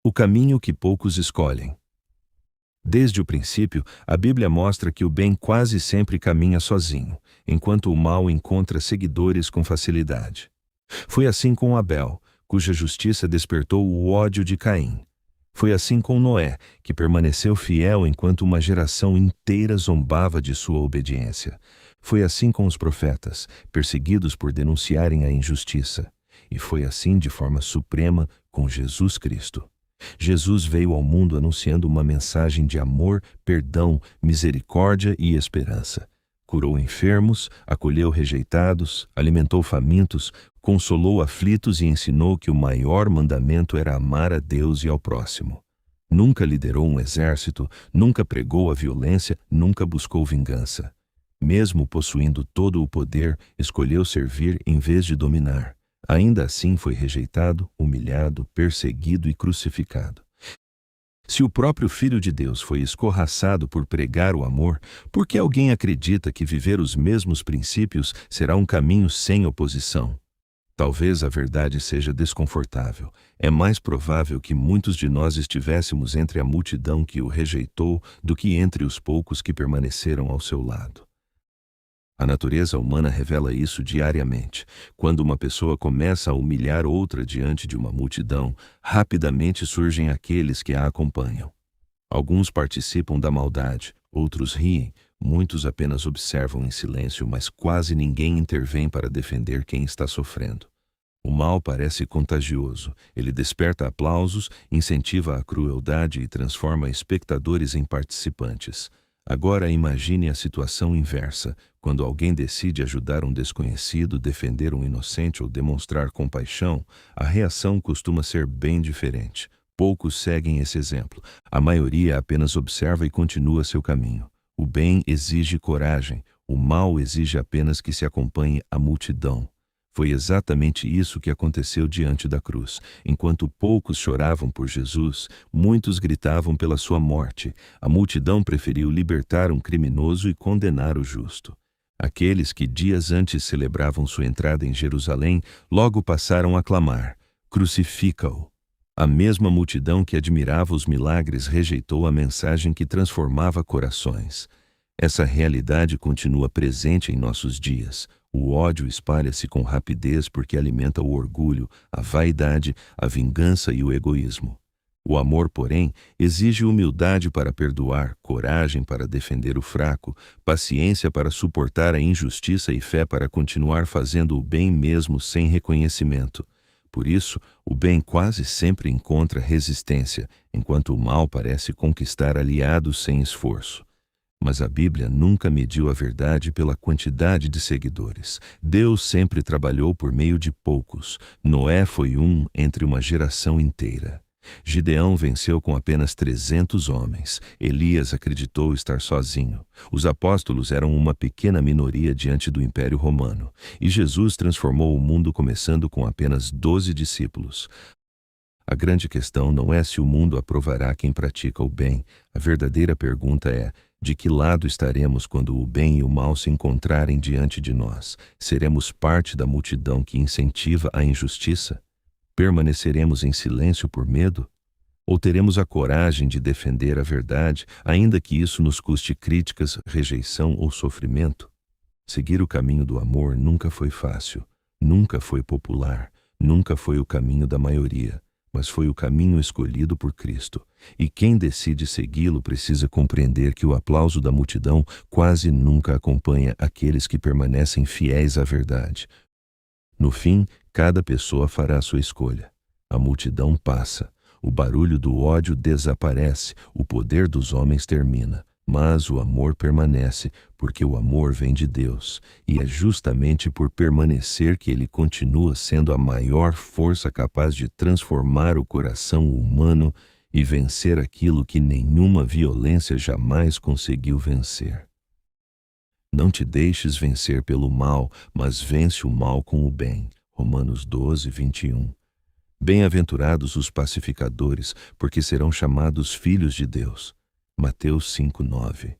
O caminho que poucos escolhem. Desde o princípio, a Bíblia mostra que o bem quase sempre caminha sozinho, enquanto o mal encontra seguidores com facilidade. Foi assim com Abel, cuja justiça despertou o ódio de Caim. Foi assim com Noé, que permaneceu fiel enquanto uma geração inteira zombava de sua obediência. Foi assim com os profetas, perseguidos por denunciarem a injustiça. E foi assim de forma suprema com Jesus Cristo. Jesus veio ao mundo anunciando uma mensagem de amor, perdão, misericórdia e esperança. Curou enfermos, acolheu rejeitados, alimentou famintos, consolou aflitos e ensinou que o maior mandamento era amar a Deus e ao próximo. Nunca liderou um exército, nunca pregou a violência, nunca buscou vingança. Mesmo possuindo todo o poder, escolheu servir em vez de dominar. Ainda assim foi rejeitado, humilhado, perseguido e crucificado. Se o próprio Filho de Deus foi escorraçado por pregar o amor, por que alguém acredita que viver os mesmos princípios será um caminho sem oposição? Talvez a verdade seja desconfortável. É mais provável que muitos de nós estivéssemos entre a multidão que o rejeitou do que entre os poucos que permaneceram ao seu lado. A natureza humana revela isso diariamente. Quando uma pessoa começa a humilhar outra diante de uma multidão, rapidamente surgem aqueles que a acompanham. Alguns participam da maldade, outros riem, muitos apenas observam em silêncio, mas quase ninguém intervém para defender quem está sofrendo. O mal parece contagioso. Ele desperta aplausos, incentiva a crueldade e transforma espectadores em participantes. Agora imagine a situação inversa, quando alguém decide ajudar um desconhecido, defender um inocente ou demonstrar compaixão, a reação costuma ser bem diferente. Poucos seguem esse exemplo. A maioria apenas observa e continua seu caminho. O bem exige coragem, o mal exige apenas que se acompanhe a multidão. Foi exatamente isso que aconteceu diante da cruz. Enquanto poucos choravam por Jesus, muitos gritavam pela sua morte. A multidão preferiu libertar um criminoso e condenar o justo. Aqueles que dias antes celebravam sua entrada em Jerusalém, logo passaram a clamar: crucifica-o. A mesma multidão que admirava os milagres rejeitou a mensagem que transformava corações. Essa realidade continua presente em nossos dias. O ódio espalha-se com rapidez porque alimenta o orgulho, a vaidade, a vingança e o egoísmo. O amor, porém, exige humildade para perdoar, coragem para defender o fraco, paciência para suportar a injustiça e fé para continuar fazendo o bem mesmo sem reconhecimento. Por isso, o bem quase sempre encontra resistência, enquanto o mal parece conquistar aliados sem esforço. Mas a Bíblia nunca mediu a verdade pela quantidade de seguidores. Deus sempre trabalhou por meio de poucos. Noé foi um entre uma geração inteira. Gideão venceu com apenas 300 homens. Elias acreditou estar sozinho. Os apóstolos eram uma pequena minoria diante do Império Romano. E Jesus transformou o mundo começando com apenas 12 discípulos. A grande questão não é se o mundo aprovará quem pratica o bem. A verdadeira pergunta é: de que lado estaremos quando o bem e o mal se encontrarem diante de nós? Seremos parte da multidão que incentiva a injustiça? Permaneceremos em silêncio por medo? Ou teremos a coragem de defender a verdade, ainda que isso nos custe críticas, rejeição ou sofrimento? Seguir o caminho do amor nunca foi fácil, nunca foi popular, nunca foi o caminho da maioria, mas foi o caminho escolhido por Cristo. E quem decide segui-lo precisa compreender que o aplauso da multidão quase nunca acompanha aqueles que permanecem fiéis à verdade. No fim, cada pessoa fará a sua escolha. A multidão passa, o barulho do ódio desaparece, o poder dos homens termina, mas o amor permanece, porque o amor vem de Deus, e é justamente por permanecer que ele continua sendo a maior força capaz de transformar o coração humano e vencer aquilo que nenhuma violência jamais conseguiu vencer. Não te deixes vencer pelo mal, mas vence o mal com o bem. Romanos 12, 21. Bem-aventurados os pacificadores, porque serão chamados filhos de Deus. Mateus 5, 9.